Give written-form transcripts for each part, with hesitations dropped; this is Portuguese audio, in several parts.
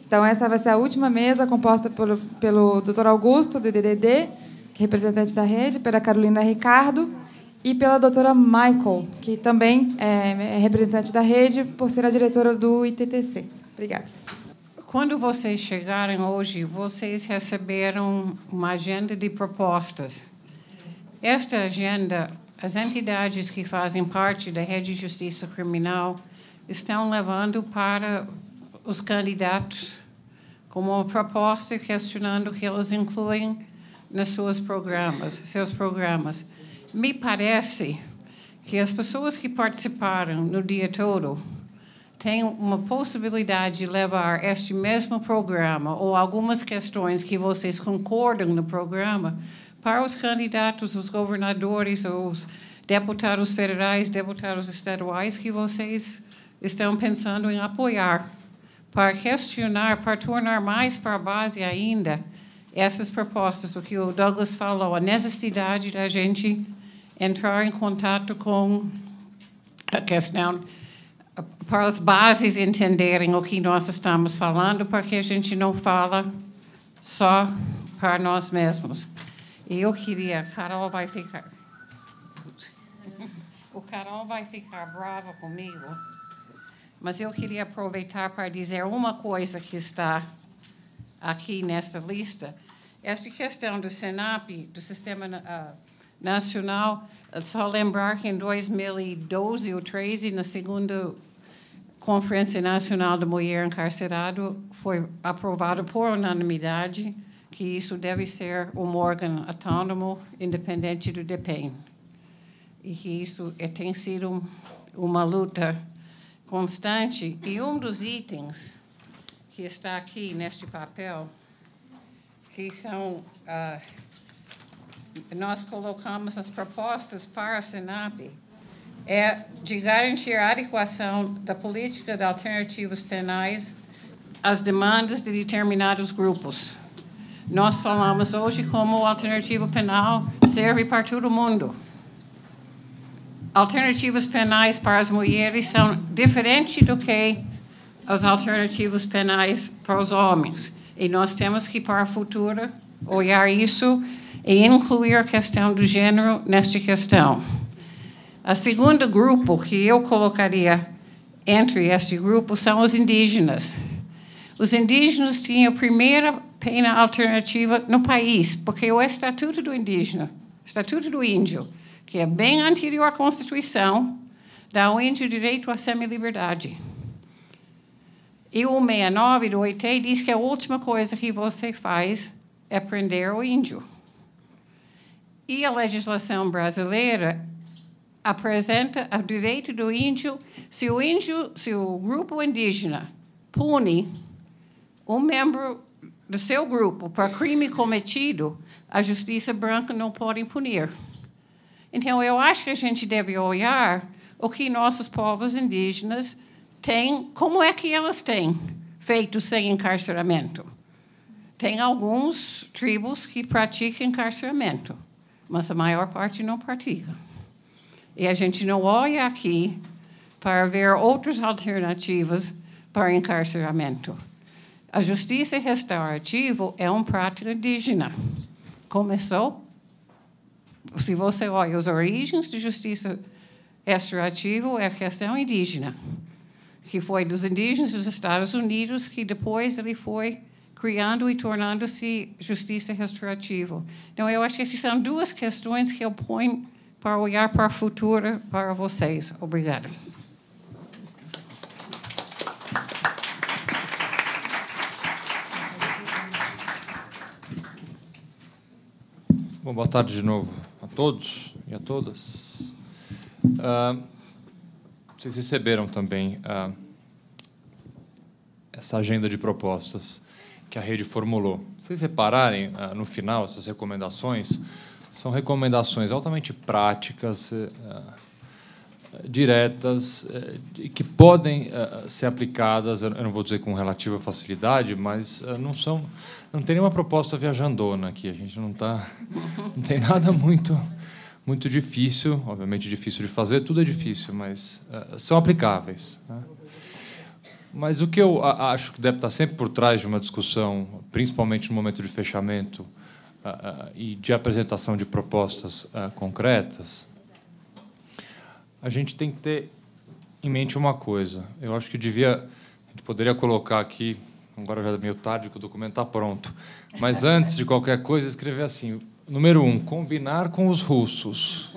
Então, essa vai ser a última mesa, composta pelo Dr. Augusto, do DDD, que é representante da rede, pela Carolina Ricardo, e pela doutora Michael, que também é representante da rede, por ser a diretora do ITTC. Obrigada. Quando vocês chegarem hoje, vocês receberam uma agenda de propostas. Esta agenda, as entidades que fazem parte da Rede de Justiça Criminal estão levando para os candidatos como uma proposta questionando o que eles incluem nos seus programas. Me parece que as pessoas que participaram no dia todo têm uma possibilidade de levar este mesmo programa ou algumas questões que vocês concordam no programa para os candidatos, os governadores, os deputados federais, deputados estaduais que vocês estão pensando em apoiar, para questionar, para tornar mais para a base ainda essas propostas, o que o Douglas falou, a necessidade da gente entrar em contato com a questão, para as bases entenderem o que nós estamos falando, porque a gente não fala só para nós mesmos. E eu queria, Carol vai ficar brava comigo, mas eu queria aproveitar para dizer uma coisa que está aqui nesta lista. Esta questão do SENAP, do Sistema Nacional, só lembrar que em 2012 ou 2013, na segunda Conferência Nacional da Mulher Encarcerada, foi aprovado por unanimidade que isso deve ser um órgão autônomo, independente do DEPEN. E que isso tem sido uma luta constante. E um dos itens que está aqui neste papel, que são... nós colocamos as propostas para a SENAP, é de garantir a adequação da política de alternativas penais às demandas de determinados grupos. Nós falamos hoje como a alternativa penal serve para todo mundo. Alternativas penais para as mulheres são diferentes do que as alternativas penais para os homens. E nós temos que, para o futuro, olhar isso e incluir a questão do gênero nesta questão. O segundo grupo que eu colocaria entre este grupo são os indígenas. Os indígenas tinham a primeira pena alternativa no país, porque o Estatuto do Indígena, Estatuto do Índio, que é bem anterior à Constituição, dá ao índio direito à semi-liberdade. E o 69 do OIT diz que a última coisa que você faz é prender o índio. E a legislação brasileira apresenta o direito do índio, se o grupo indígena pune um membro do seu grupo por crime cometido, a justiça branca não pode punir. Então, eu acho que a gente deve olhar o que nossos povos indígenas têm, como é que elas têm feito sem encarceramento. Tem alguns tribos que praticam encarceramento, mas a maior parte não pratica. E a gente não olha aqui para ver outras alternativas para encarceramento. A justiça restaurativa é uma prática indígena. Começou, se você olha as origens de justiça restaurativa, é a questão indígena, que foi dos indígenas dos Estados Unidos, que depois ele foi criando e tornando-se justiça restaurativa. Então, eu acho que essas são duas questões que eu ponho para olhar para o futuro para vocês. Obrigada. Bom, boa tarde de novo a todos e a todas. Vocês receberam também essa agenda de propostas que a rede formulou. Se vocês repararem, no final, essas recomendações são recomendações altamente práticas, diretas, e que podem ser aplicadas, eu não vou dizer com relativa facilidade, mas não tem nenhuma proposta viajandona aqui. A gente não tem nada muito difícil, obviamente difícil de fazer, tudo é difícil, mas são aplicáveis, né? Mas o que eu acho que deve estar sempre por trás de uma discussão, principalmente no momento de fechamento e de apresentação de propostas concretas, a gente tem que ter em mente uma coisa. Eu acho que a gente poderia colocar aqui, agora já é meio tarde que o documento está pronto, mas antes de qualquer coisa, escrever assim: número 1, combinar com os russos.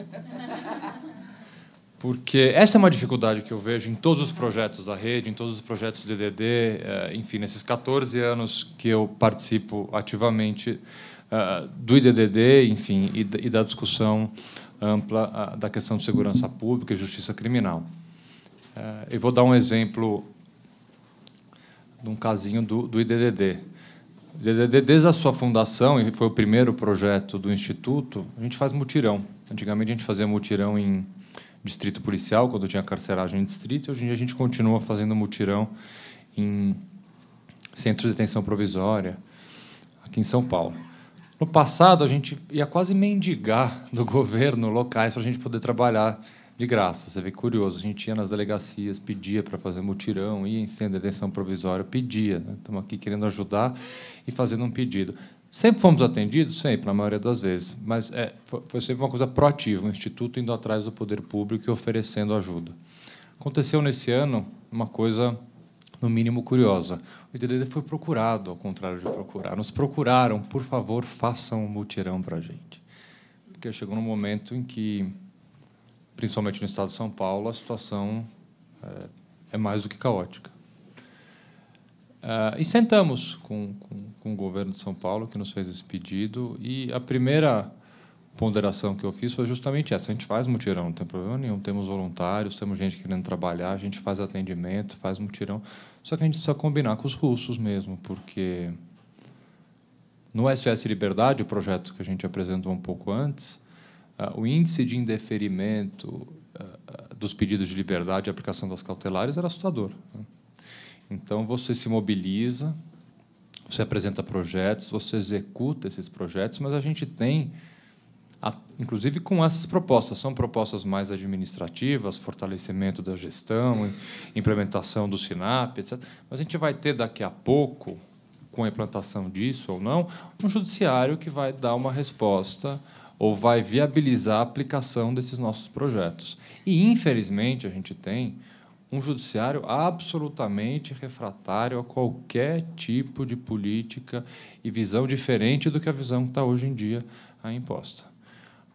Porque essa é uma dificuldade que eu vejo em todos os projetos da rede, em todos os projetos do IDD, enfim, nesses 14 anos que eu participo ativamente do IDDD, enfim, e da discussão ampla da questão de segurança pública e justiça criminal. Eu vou dar um exemplo de um casinho do IDDD. O IDDD, desde a sua fundação, e foi o primeiro projeto do Instituto, a gente faz mutirão. Antigamente, a gente fazia mutirão em distrito policial, quando tinha carceragem em distrito, e hoje em dia a gente continua fazendo mutirão em centros de detenção provisória, aqui em São Paulo. No passado, a gente ia quase mendigar do governo locais para a gente poder trabalhar de graça. Você vê que curioso, a gente ia nas delegacias, pedia para fazer mutirão, ia em centro de detenção provisória, pedia. Né? Estamos aqui querendo ajudar e fazendo um pedido. Sempre fomos atendidos? Sempre, na maioria das vezes. Mas foi sempre uma coisa proativa, um instituto indo atrás do poder público e oferecendo ajuda. Aconteceu nesse ano uma coisa, no mínimo, curiosa. O IDDD foi procurado, ao contrário de procurar. Nos procuraram, por favor, façam um mutirão para a gente. Porque chegou num momento em que, principalmente no estado de São Paulo, a situação é mais do que caótica. E sentamos com o governo de São Paulo, que nos fez esse pedido, e a primeira ponderação que eu fiz foi justamente essa: a gente faz mutirão, não tem problema nenhum, temos voluntários, temos gente querendo trabalhar, a gente faz atendimento, faz mutirão, só que a gente precisa combinar com os russos mesmo, porque no SOS Liberdade, o projeto que a gente apresentou um pouco antes, o índice de indeferimento dos pedidos de liberdade e aplicação das cautelares era assustador, né? Então, você se mobiliza, você apresenta projetos, você executa esses projetos, mas a gente tem, inclusive com essas propostas, são propostas mais administrativas, fortalecimento da gestão, implementação do SINAP, etc. Mas a gente vai ter, daqui a pouco, com a implantação disso ou não, um judiciário que vai dar uma resposta ou vai viabilizar a aplicação desses nossos projetos. E, infelizmente, a gente tem um judiciário absolutamente refratário a qualquer tipo de política e visão diferente do que a visão que está hoje em dia imposta.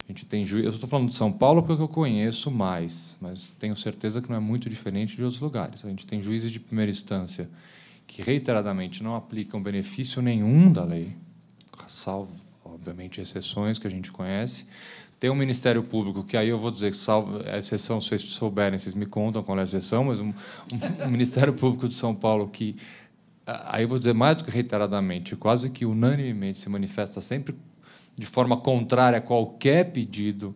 A gente tem eu estou falando de São Paulo porque eu conheço mais, mas tenho certeza que não é muito diferente de outros lugares. A gente tem juízes de primeira instância que reiteradamente não aplicam benefício nenhum da lei, salvo, obviamente, exceções que a gente conhece. Tem um Ministério Público, que aí eu vou dizer, salvo a exceção, se vocês souberem, vocês me contam qual é a exceção, mas um Ministério Público de São Paulo que, aí eu vou dizer mais do que reiteradamente, quase que unanimemente se manifesta sempre de forma contrária a qualquer pedido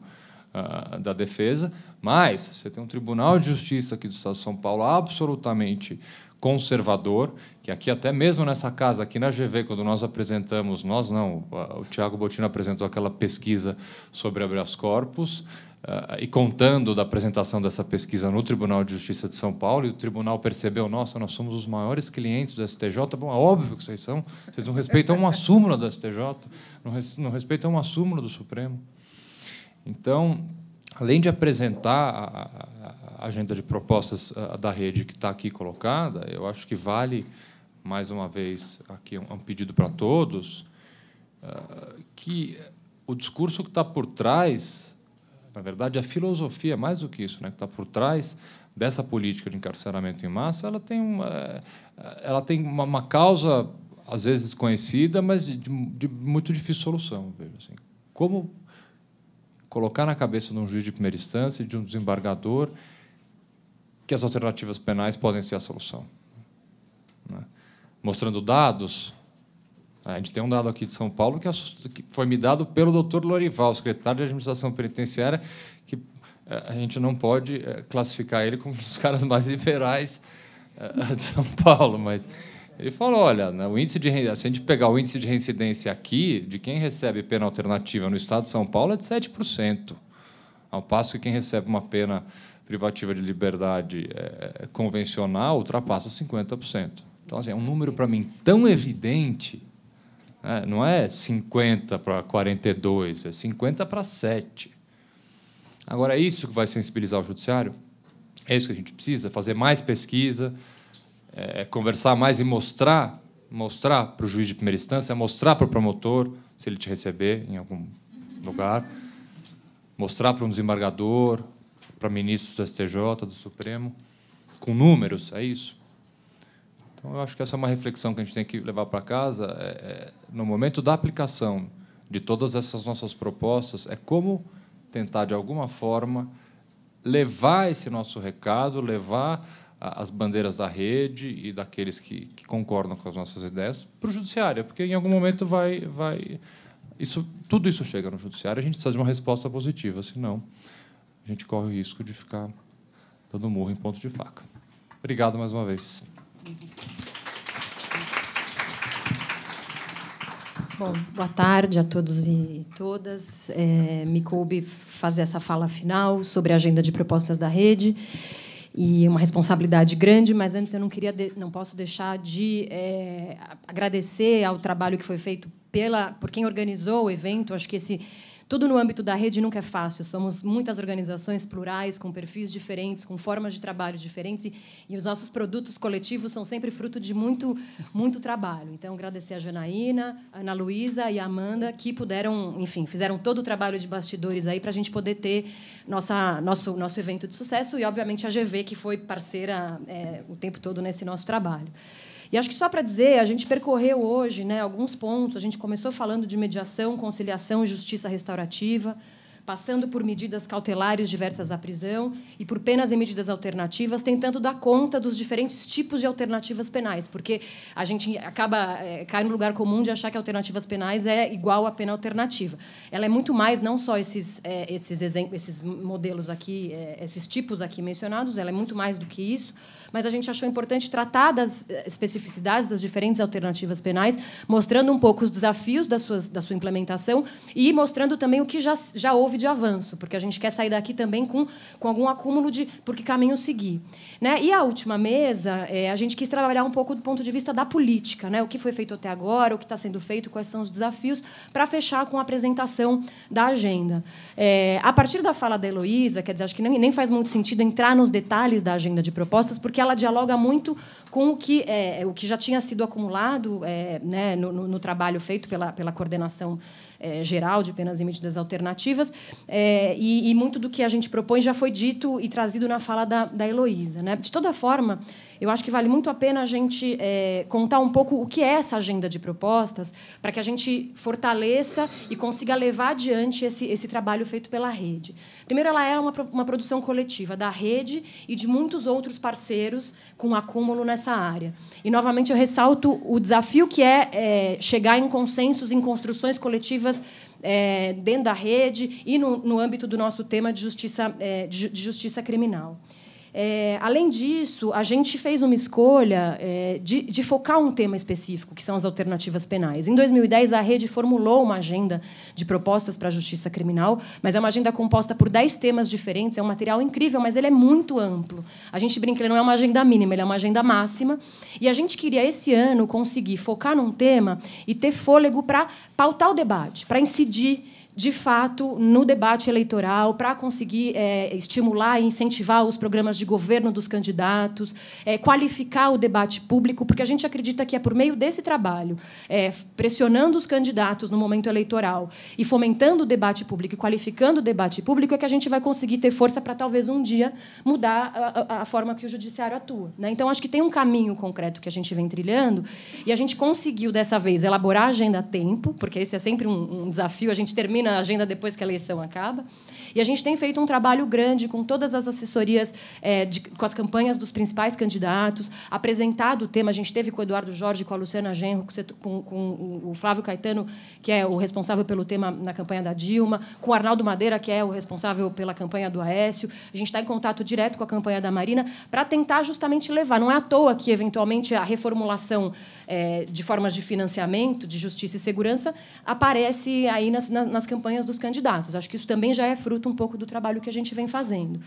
da defesa, mas você tem um Tribunal de Justiça aqui do Estado de São Paulo absolutamente conservador, que aqui, até mesmo nessa casa, aqui na GV, quando nós apresentamos, nós não, o Tiago Bottino apresentou aquela pesquisa sobre habeas corpus, e contando da apresentação dessa pesquisa no Tribunal de Justiça de São Paulo, e o tribunal percebeu: nossa, nós somos os maiores clientes do STJ. Bom, é óbvio que vocês não respeitam uma súmula do STJ, não respeitam uma súmula do Supremo. Então, além de apresentar a agenda de propostas da rede que está aqui colocada, eu acho que vale, mais uma vez, aqui um pedido para todos, que o discurso que está por trás, na verdade, a filosofia, mais do que isso, né, que está por trás dessa política de encarceramento em massa, ela tem uma causa, às vezes, desconhecida, mas de muito difícil solução. Vejo assim. Como colocar na cabeça de um juiz de primeira instância e de um desembargador que as alternativas penais podem ser a solução, né? Mostrando dados. A gente tem um dado aqui de São Paulo que foi me dado pelo doutor Lorival, secretário de Administração Penitenciária, que a gente não pode classificar ele como um dos caras mais liberais de São Paulo, mas ele falou: olha, o índice se a gente pegar o índice de reincidência aqui, de quem recebe pena alternativa no estado de São Paulo, é de 7%, ao passo que quem recebe uma pena privativa de liberdade convencional ultrapassa 50%. Então, assim, é um número, para mim, tão evidente, né? Não é 50 para 42, é 50 para 7. Agora, é isso que vai sensibilizar o judiciário? É isso que a gente precisa? Fazer mais pesquisa, conversar mais e mostrar para o juiz de primeira instância, mostrar para o promotor, se ele te receber em algum lugar, mostrar para um desembargador, para ministros do STJ, do Supremo, com números, é isso? Então, eu acho que essa é uma reflexão que a gente tem que levar para casa. No momento da aplicação de todas essas nossas propostas, é como tentar, de alguma forma, levar esse nosso recado, levar as bandeiras da rede e daqueles que concordam com as nossas ideias para o judiciário, porque, em algum momento, tudo isso chega no judiciário, a gente precisa de uma resposta positiva, senão a gente corre o risco de ficar dando murro em ponto de faca. Obrigado mais uma vez. Bom, boa tarde a todos e todas. Me coube fazer essa fala final sobre a agenda de propostas da rede, e uma responsabilidade grande, mas antes eu não posso deixar de agradecer ao trabalho que foi feito por quem organizou o evento. Acho que tudo no âmbito da rede nunca é fácil. Somos muitas organizações plurais, com perfis diferentes, com formas de trabalho diferentes, e os nossos produtos coletivos são sempre fruto de muito, muito trabalho. Então, agradecer a Janaína, a Ana Luísa e a Amanda, que puderam, enfim, fizeram todo o trabalho de bastidores aí para a gente poder ter nosso evento de sucesso, e, obviamente, a GV, que foi parceira o tempo todo nesse nosso trabalho. E acho que, só para dizer, a gente percorreu hoje, né, alguns pontos. A gente começou falando de mediação, conciliação e justiça restaurativa, passando por medidas cautelares diversas à prisão e por penas e medidas alternativas, tentando dar conta dos diferentes tipos de alternativas penais, porque a gente cai no lugar comum de achar que alternativas penais é igual a pena alternativa. Ela é muito mais, não só esses modelos aqui, esses tipos aqui mencionados, ela é muito mais do que isso, mas a gente achou importante tratar das especificidades das diferentes alternativas penais, mostrando um pouco os desafios da sua implementação e mostrando também o que já houve de avanço, porque a gente quer sair daqui também com algum acúmulo de por que caminho seguir, né? E a última mesa, a gente quis trabalhar um pouco do ponto de vista da política, né? O que foi feito até agora, o que está sendo feito, quais são os desafios, para fechar com a apresentação da agenda. A partir da fala da Heloísa, quer dizer, acho que nem faz muito sentido entrar nos detalhes da agenda de propostas, porque ela dialoga muito com o que já tinha sido acumulado né, no trabalho feito pela coordenação geral de penas e medidas alternativas, e muito do que a gente propõe já foi dito e trazido na fala da Heloísa, né? De toda forma, eu acho que vale muito a pena a gente contar um pouco o que é essa agenda de propostas, para que a gente fortaleça e consiga levar adiante esse trabalho feito pela rede. Primeiro, ela era uma produção coletiva da rede e de muitos outros parceiros com acúmulo nessa área. E, novamente, eu ressalto o desafio que é chegar em consensos, em construções coletivas dentro da rede e no âmbito do nosso tema de justiça criminal. Além disso, a gente fez uma escolha de focar um tema específico, que são as alternativas penais. Em 2010, a rede formulou uma agenda de propostas para a justiça criminal, mas é uma agenda composta por 10 temas diferentes, é um material incrível, mas ele é muito amplo. A gente brinca, ele não é uma agenda mínima, ele é uma agenda máxima, e a gente queria, esse ano, conseguir focar num tema e ter fôlego para pautar o debate, para incidir de fato, no debate eleitoral, para conseguir estimular e incentivar os programas de governo dos candidatos, qualificar o debate público, porque a gente acredita que é por meio desse trabalho, pressionando os candidatos no momento eleitoral e fomentando o debate público e qualificando o debate público, é que a gente vai conseguir ter força para, talvez, um dia, mudar a forma que o judiciário atua, né? Então, acho que tem um caminho concreto que a gente vem trilhando, e a gente conseguiu, dessa vez, elaborar a agenda a tempo, porque esse é sempre um desafio, a gente termina a agenda depois que a eleição acaba. E a gente tem feito um trabalho grande com todas as assessorias, com as campanhas dos principais candidatos, apresentado o tema. A gente teve com o Eduardo Jorge, com a Luciana Genro, com o Flávio Caetano, que é o responsável pelo tema na campanha da Dilma, com o Arnaldo Madeira, que é o responsável pela campanha do Aécio. A gente está em contato direto com a campanha da Marina para tentar justamente levar. Não é à toa que, eventualmente, a reformulação de formas de financiamento, de justiça e segurança, aparece aí nas campanhas dos candidatos. Acho que isso também já é fruto um pouco do trabalho que a gente vem fazendo.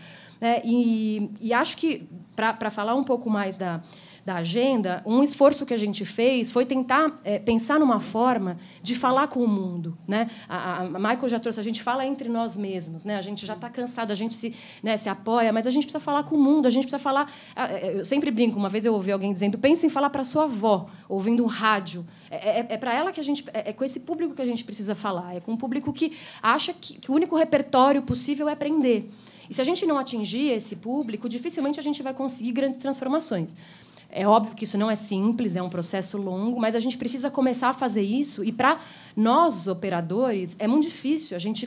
E acho que, para falar um pouco mais da agenda, um esforço que a gente fez foi tentar pensar numa forma de falar com o mundo, né? A Michael já trouxe, a gente fala entre nós mesmos, né? A gente já está cansado, a gente se apoia, mas a gente precisa falar com o mundo, a gente precisa falar... Eu sempre brinco, uma vez eu ouvi alguém dizendo, pensa em falar para sua avó, ouvindo um rádio. É para ela que a gente... É com esse público que a gente precisa falar, é com um público que acha que o único repertório possível é aprender. E se a gente não atingir esse público, dificilmente a gente vai conseguir grandes transformações. É óbvio que isso não é simples, é um processo longo, mas a gente precisa começar a fazer isso. E, para nós, operadores, é muito difícil. A gente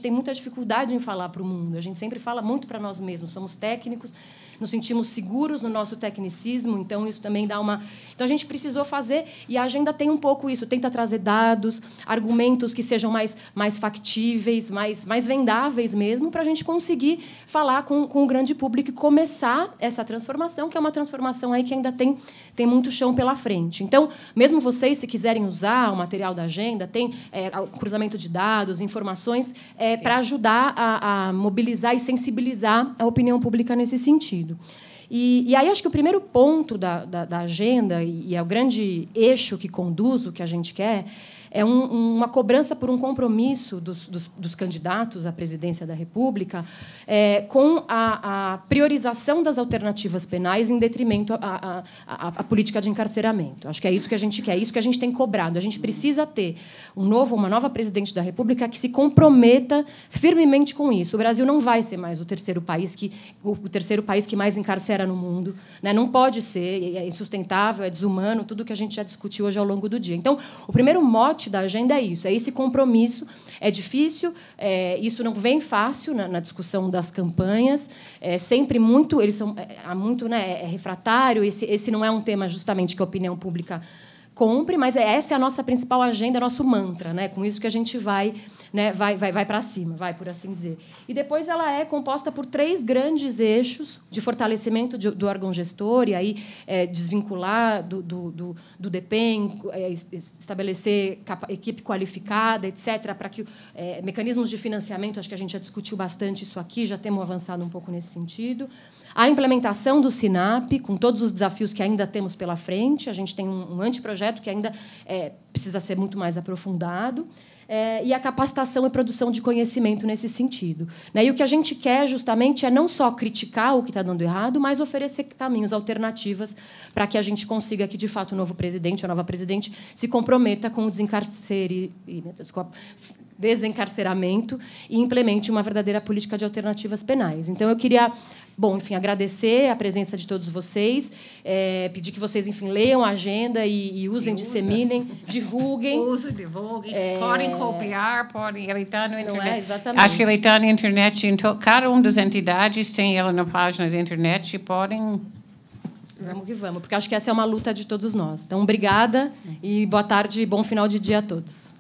tem muita dificuldade em falar para o mundo. A gente sempre fala muito para nós mesmos. Somos técnicos, nos sentimos seguros no nosso tecnicismo, então isso também dá uma... Então, a gente precisou fazer, e a agenda tem um pouco isso, tenta trazer dados, argumentos que sejam mais factíveis, mais vendáveis mesmo, para a gente conseguir falar com o grande público e começar essa transformação, que é uma transformação aí que ainda tem muito chão pela frente. Então, mesmo vocês, se quiserem usar o material da agenda, tem cruzamento de dados, informações, para ajudar a mobilizar e sensibilizar a opinião pública nesse sentido. E aí, acho que o primeiro ponto da agenda, e é o grande eixo que conduz o que a gente quer, é uma cobrança por um compromisso dos candidatos à presidência da República com a priorização das alternativas penais em detrimento à política de encarceramento. Acho que é isso que a gente quer, é isso que a gente tem cobrado. A gente precisa ter uma nova presidente da República que se comprometa firmemente com isso. O Brasil não vai ser mais o terceiro país que mais encarcera no mundo, né? Não pode ser, é insustentável, é desumano, tudo que a gente já discutiu hoje ao longo do dia. Então, o primeiro mote da agenda é isso, é esse compromisso. É difícil, isso não vem fácil na discussão das campanhas, sempre muito, muito, né, refratário. Esse não é um tema justamente que a opinião pública compre, mas essa é a nossa principal agenda, nosso mantra, né? Com isso que a gente vai para cima, por assim dizer. E depois ela é composta por 3 grandes eixos de fortalecimento do órgão gestor, e aí desvincular do DEPEN, estabelecer equipe qualificada, etc., para que mecanismos de financiamento, acho que a gente já discutiu bastante isso aqui, já temos avançado um pouco nesse sentido. A implementação do SINAP, com todos os desafios que ainda temos pela frente. A gente tem um anteprojeto que ainda precisa ser muito mais aprofundado. E a capacitação e produção de conhecimento nesse sentido. E o que a gente quer, justamente, é não só criticar o que está dando errado, mas oferecer caminhos, alternativas, para que a gente consiga que, de fato, o novo presidente, a nova presidente, se comprometa com o desencarceramento e implemente uma verdadeira política de alternativas penais. Então, eu queria, agradecer a presença de todos vocês, pedir que vocês, leiam a agenda e usem, disseminem, divulguem. Divulguem. Podem copiar, podem... Ele está na internet. Exatamente. Acho que ele está na internet. Então, cada uma das entidades tem ela na página da internet e podem... Vamos que vamos, porque acho que essa é uma luta de todos nós. Então, obrigada e boa tarde e bom final de dia a todos.